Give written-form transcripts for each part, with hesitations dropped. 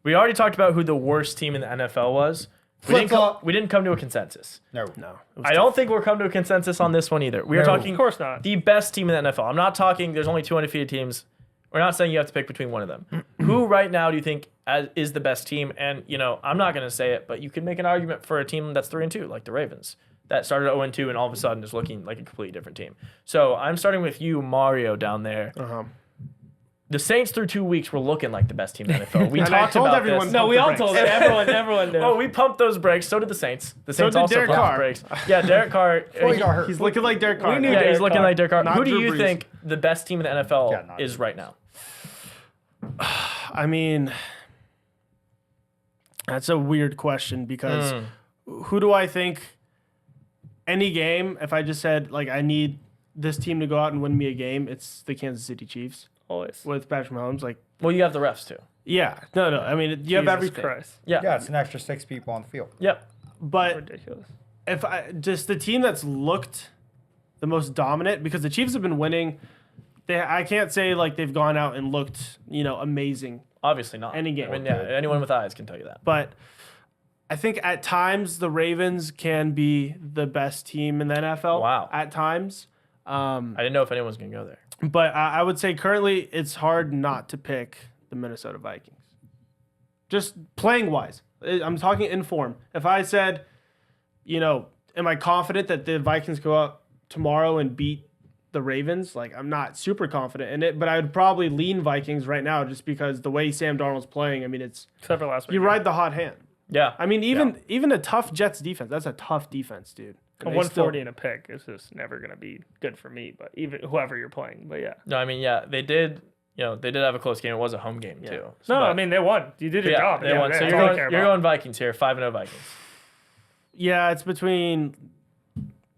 We already talked about who the worst team in the NFL was. We didn't come to a consensus. No. I don't think we're coming to a consensus on this one either. We are talking, of course not, the best team in the NFL. I'm not talking. There's only 2 undefeated teams. We're not saying you have to pick between one of them. Who right now do you think is the best team? And I'm not going to say it, but you could make an argument for a team that's 3-2, like the Ravens, that started 0-2 and all of a sudden is looking like a completely different team. So I'm starting with you, Mario, down there. The Saints through 2 weeks were looking like the best team in the NFL. We talked about this. No, we all told it. Everyone did. Oh, we pumped those brakes. So did the Saints. The Saints did also Derek pumped Carr. brakes. Yeah, Derek Carr. He got hurt. He's looking like Derek Carr. He's looking like Derek Carr. Not Who do Drew you Brees. think the best team in the NFL is right now? I mean, that's a weird question because who do I think any game, if I just said, like, I need this team to go out and win me a game, it's the Kansas City Chiefs. Always. With Patrick Mahomes. Like, well, you have the refs, too. Yeah. No. I mean, you have everything. Yeah, it's an extra 6 people on the field. Yep. But ridiculous. If just the team that's looked the most dominant, because the Chiefs have been winning, I can't say like they've gone out and looked, amazing. Obviously not. Any game. I mean, anyone with eyes can tell you that. But I think at times the Ravens can be the best team in the NFL. Wow. At times. I didn't know if anyone was going to go there. But I would say currently it's hard not to pick the Minnesota Vikings. Just playing wise. I'm talking in form. If I said, am I confident that the Vikings go out tomorrow and beat the Ravens? Like, I'm not super confident in it, but I would probably lean Vikings right now just because the way Sam Darnold's playing, I mean, it's... Except for last week. You ride the hot hand. Yeah. I mean, even a tough Jets defense, that's a tough defense, dude. A 140 and a pick is just never going to be good for me, but even whoever you're playing. But yeah. No, I mean, they did... they did have a close game. It was a home game, too. No, I mean, they won. You did your job. They won. So you're going Vikings here, 5-0 Vikings. Yeah, it's between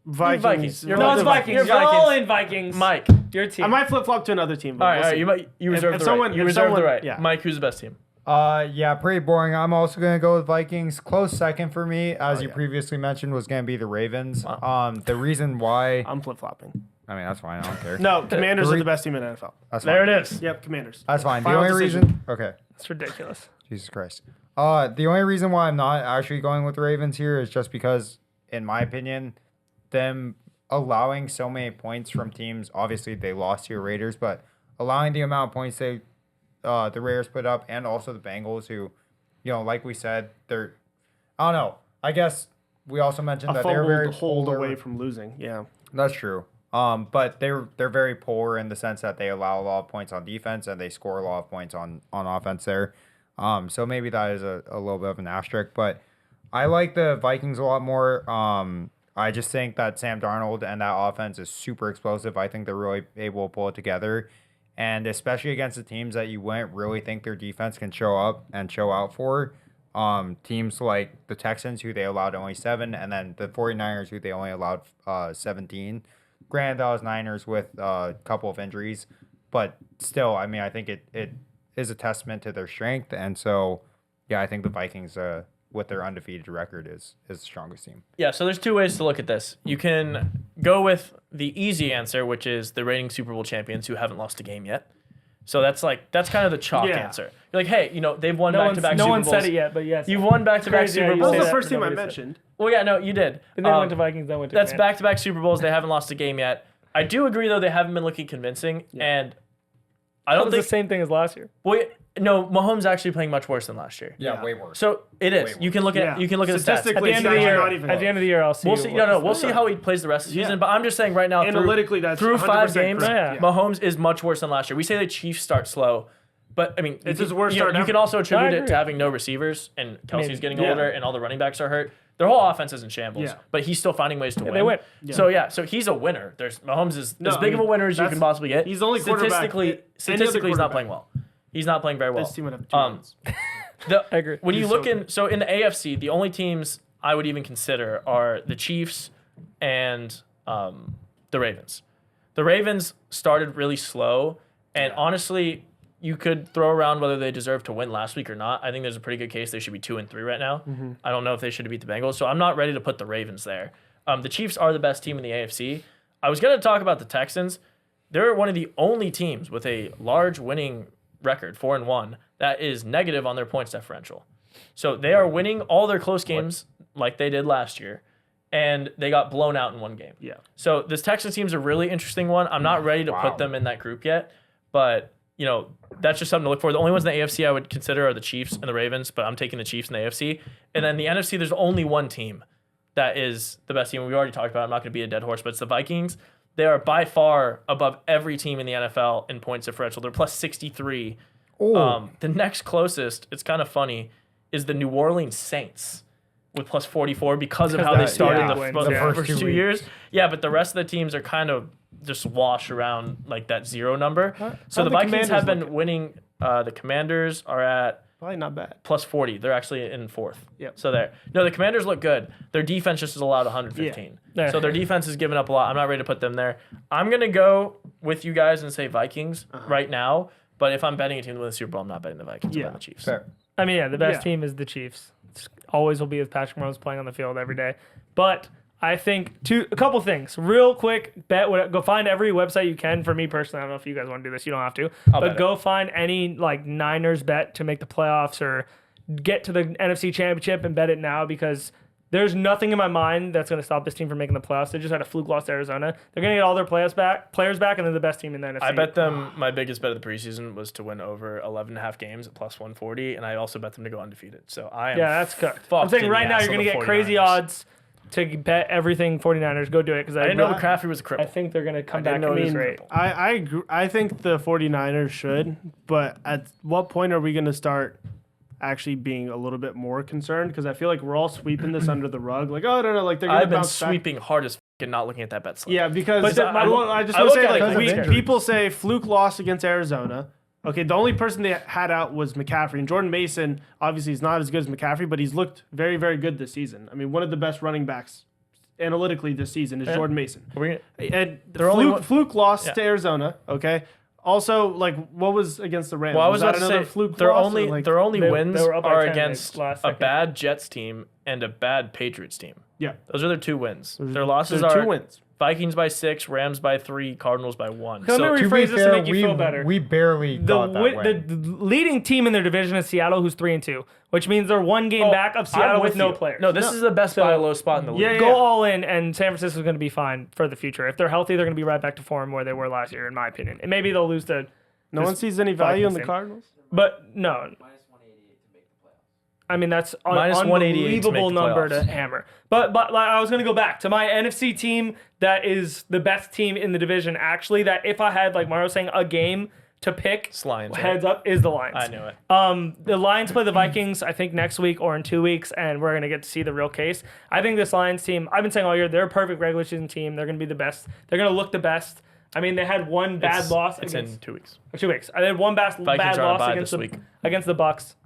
Vikings. No, it's Vikings. You're all in Vikings. Mike. Your team. I might flip-flop to another team. All right. You reserve the right. You reserve the right. Yeah. Mike, who's the best team? Yeah, pretty boring. I'm also going to go with Vikings. Close second for me, as you previously mentioned, was going to be the Ravens. Wow. The reason why... I'm flip-flopping. I mean, that's fine. I don't care. No, Commanders are the best team in the NFL. That's fine. There it is. Yep, Commanders. That's fine. Final the only decision. reason... Okay. It's ridiculous. Jesus Christ. The only reason why I'm not actually going with the Ravens here is just because, in my opinion, them allowing so many points from teams, obviously they lost to your Raiders, but allowing the amount of points the Raiders put up, and also the Bengals, who, like we said, they're... I don't know. I guess we also mentioned that they're very hold away from losing. Yeah. That's true. But they're very poor in the sense that they allow a lot of points on defense and they score a lot of points on offense there. So maybe that is a little bit of an asterisk. But I like the Vikings a lot more. I just think that Sam Darnold and that offense is super explosive. I think they're really able to pull it together. And especially against the teams that you wouldn't really think their defense can show up and show out for. Teams like the Texans, who they allowed only 7, and then the 49ers, who they only allowed 17. Granted, that was Niners with a couple of injuries, but still, I mean, I think it is a testament to their strength, and so, yeah, I think the Vikings, with their undefeated record, is the strongest team. Yeah, so there's 2 ways to look at this. You can go with the easy answer, which is the reigning Super Bowl champions who haven't lost a game yet. So that's kind of the chalk answer. You're like, hey, they've won back-to-back Super Bowls. No one said it yet, but yes. You've won back-to-back Super Bowls. That was the first team I mentioned. Well, yeah, no, you did. And then went to Vikings, then went to That's Commanders. back-to-back Super Bowls. They haven't lost a game yet. I do agree, though, they haven't been looking convincing, and I don't think... the same thing as last year. Well, no, Mahomes actually playing much worse than last year. Yeah, way worse. So it is. You can look at the stats. At the end of the year, I'll see. We'll see. We'll see how he plays the rest of the season. But I'm just saying right now, analytically, that's through 5 games, correct. Mahomes is much worse than last year. We say the Chiefs start slow, but I mean, it's his worst start. You can also attribute it to having no receivers, and Kelsey's getting older, and all the running backs are hurt. Their whole offense is in shambles, but he's still finding ways to win. They win. Yeah. So he's a winner. Mahomes is as big of a winner as you can possibly get. He's the only statistically, he's not playing well. He's not playing very well. This team would have 2 wins. I agree. When you look in the AFC, the only teams I would even consider are the Chiefs and the Ravens. The Ravens started really slow, and honestly, you could throw around whether they deserve to win last week or not. I think there's a pretty good case they should be 2-3 right now. Mm-hmm. I don't know if they should have beat the Bengals, so I'm not ready to put the Ravens there. The Chiefs are the best team in the AFC. I was going to talk about the Texans. They're one of the only teams with a large winning record, 4-1, that is negative on their points differential. So they are winning all their close games like they did last year, and they got blown out in one game. Yeah. So this Texans team's a really interesting one. I'm not ready to put them in that group yet, but that's just something to look for. The only ones in the AFC I would consider are the Chiefs and the Ravens, but I'm taking the Chiefs in the AFC. And then the NFC, there's only one team that is the best team. We already talked about it. I'm not going to be a dead horse, but it's the Vikings. They are by far above every team in the NFL in points differential. They're plus 63. The next closest, it's kind of funny, is the New Orleans Saints with plus 44 because of how they started the first 2 years. Yeah, but the rest of the teams are kind of just wash around like that zero number. So the Vikings have been winning. The Commanders are at probably not bad. Plus 40. They're actually in fourth. Yep. So there. No, the Commanders look good. Their defense just is allowed 115. Yeah. So their defense is giving up a lot. I'm not ready to put them there. I'm going to go with you guys and say Vikings right now. But if I'm betting a team to win the Super Bowl, I'm not betting the Vikings. I'm betting the Chiefs. Fair. I mean, the best team is the Chiefs. It's always will be with Patrick Mahomes playing on the field every day. But I think a couple things. Real quick, go find every website you can. For me personally, I don't know if you guys want to do this. You don't have to. But go find any like Niners bet to make the playoffs or get to the NFC Championship and bet it now, because there's nothing in my mind that's going to stop this team from making the playoffs. They just had a fluke loss to Arizona. They're going to get all their players back, and they're the best team in the NFC. I bet them, my biggest bet of the preseason was to win over 11.5 games at plus 140, and I also bet them to go undefeated. So I am that's good. I'm saying right now you're going to get crazy odds to bet everything 49ers. Go do it, because I didn't know McCaffrey was a cripple. I think they're going to come back and be be great. I agree. I think the 49ers should, but at what point are we going to start actually being a little bit more concerned? Because I feel like we're all sweeping this under the rug. Like, oh, no, like they're going to bounce back. I've been sweeping hard as and not looking at that bet slip. Yeah, because I just want to say, like, people say fluke loss against Arizona. Okay, the only person they had out was McCaffrey. And Jordan Mason, obviously, is not as good as McCaffrey, but he's looked very, very good this season. I mean, one of the best running backs analytically this season is Jordan Mason. And fluke loss to Arizona, okay? Also, like, what was against the Rams? Well, I was about to say, fluke their loss, only wins are against a bad Jets team and a bad Patriots team. Yeah. Those are their two wins. Their losses are 2 wins. Vikings by 6, Rams by 3, Cardinals by 1. Let me rephrase this to make you feel better. We barely got that win. The leading team in their division is Seattle, who's 3-2, which means they're one game back of Seattle with no players. No, this is the best buy low spot in the league. Go all in, and San Francisco's going to be fine for the future. If they're healthy, they're going to be right back to form where they were last year, in my opinion. And maybe they'll lose to... No one sees any value in the Cardinals? But no. I mean, that's an minus unbelievable number to hammer. But like, I was going to go back to my NFC team that is the best team in the division, actually, that if I had, like Mario was saying, a game to pick, heads up, is the Lions. I knew it. The Lions play the Vikings, I think, next week or in 2 weeks, and we're going to get to see the real case. I think this Lions team, I've been saying all year, they're a perfect regular season team. They're going to be the best. They're going to look the best. I mean, they had one bad loss. It's in 2 weeks. 2 weeks. I had one bad loss against the Bucks.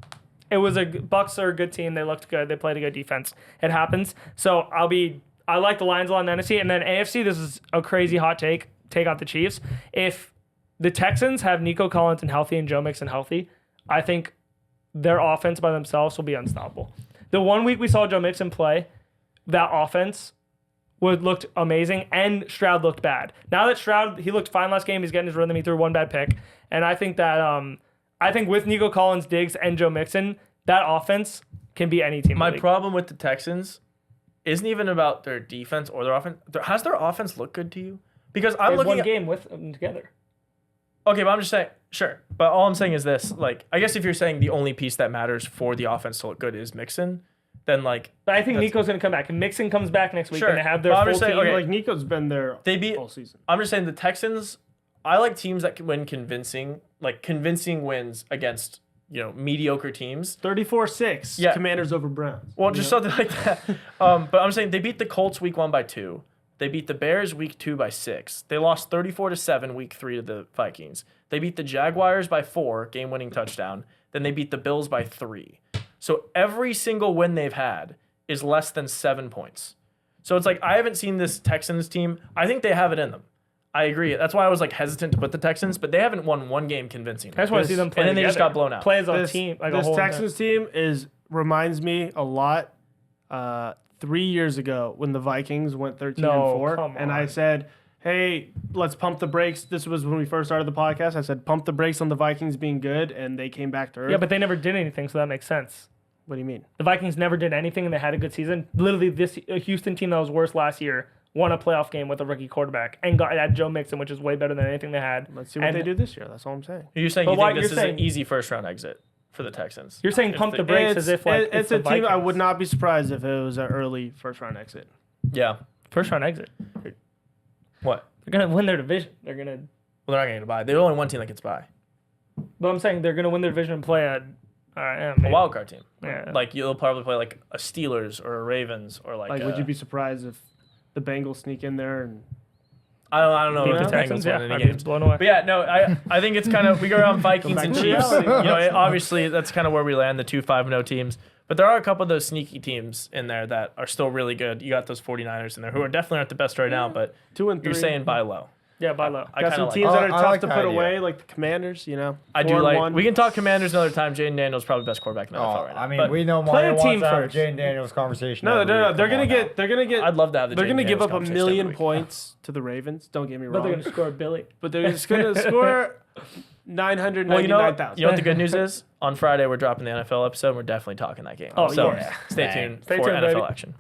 It was Bucks are a good team. They looked good. They played a good defense. It happens. So I like the Lions a lot in the NFC. And then AFC, this is a crazy hot take. Take out the Chiefs. If the Texans have Nico Collins and healthy and Joe Mixon healthy, I think their offense by themselves will be unstoppable. The 1 week we saw Joe Mixon play, that offense looked amazing, and Stroud looked bad. Now that Stroud, he looked fine last game. He's getting his rhythm. He threw one bad pick. And I think that with Nico Collins, Diggs, and Joe Mixon, that offense can be any team. My problem with the Texans isn't even about their defense or their offense. Has their offense looked good to you? Because I'm looking at one game with them together. Okay, but I'm just saying, sure. But all I'm saying is this. Like, I guess if you're saying the only piece that matters for the offense to look good is Mixon, then like... But I think Nico's going to come back. And Mixon comes back next week and they have their full team. Okay. Like, Nico's been there all season. I'm just saying the Texans... I like teams that can win convincing wins against, mediocre teams. 34-6. Yeah. Commanders over Browns. Well, just something like that. But I'm saying they beat the Colts week 1 by 2. They beat the Bears week 2 by 6. They lost 34-7 week 3 to the Vikings. They beat the Jaguars by 4, game-winning touchdown. Then they beat the Bills by 3. So every single win they've had is less than 7 points. So it's like, I haven't seen this Texans team. I think they have it in them. I agree. That's why I was like hesitant to put the Texans, but they haven't won one game convincingly. I just want to see them play and then together. They just got blown out. Play as a team. Like this Texans team reminds me a lot 3 years ago when the Vikings went 13-4, and I said, hey, let's pump the brakes. This was when we first started the podcast. I said, pump the brakes on the Vikings being good, and they came back to earth. Yeah, but they never did anything, so that makes sense. What do you mean? The Vikings never did anything, and they had a good season. Literally, this Houston team that was worse last year won a playoff game with a rookie quarterback and had Joe Mixon, which is way better than anything they had. Let's see what they do this year. That's all I'm saying. You're saying you think this is an easy first-round exit for the Texans? You're saying pump the brakes as if like it's a team. I would not be surprised if it was an early first-round exit. Yeah. First-round exit. What? They're going to win their division. Well, they're not going to get a bye. There's only one team that gets bye. But I'm saying they're going to win their division and play a wild card team. Yeah. Like you'll probably play like a Steelers or a Ravens or like. Would you be surprised if the Bengals sneak in there and? I don't know beat if the the Bengals win any I'd games. be blown away. But yeah, no, I think it's kind of we go around Vikings and to Chiefs. reality. Obviously that's kind of where we land, the 2-5-0 teams. But there are a couple of those sneaky teams in there that are still really good. You got those 49ers in there who are definitely aren't the best right now, but 2 and 3. you're saying buy low. Yeah, buy low. I got kind some of teams like that are I tough like to the put idea. away, like the Commanders. I do like. 4-1. We can talk Commanders another time. Jaden Daniels probably best quarterback in the NFL right now. I mean, But we know play a Mario team wants to have a first. Jaden Daniels conversation. No. every week. They're Come gonna on get. They're gonna get. I'd love to have the. They're Jaden gonna give Daniels up a conversation million every week. points to the Ravens. Don't get me But they're wrong. going to score a Billy. But they're just gonna score 999,000. Well, you know what the good news is? On Friday we're dropping the NFL episode. And we're definitely talking that game. Oh, so yeah. stay tuned Stay for tuned, NFL baby. action.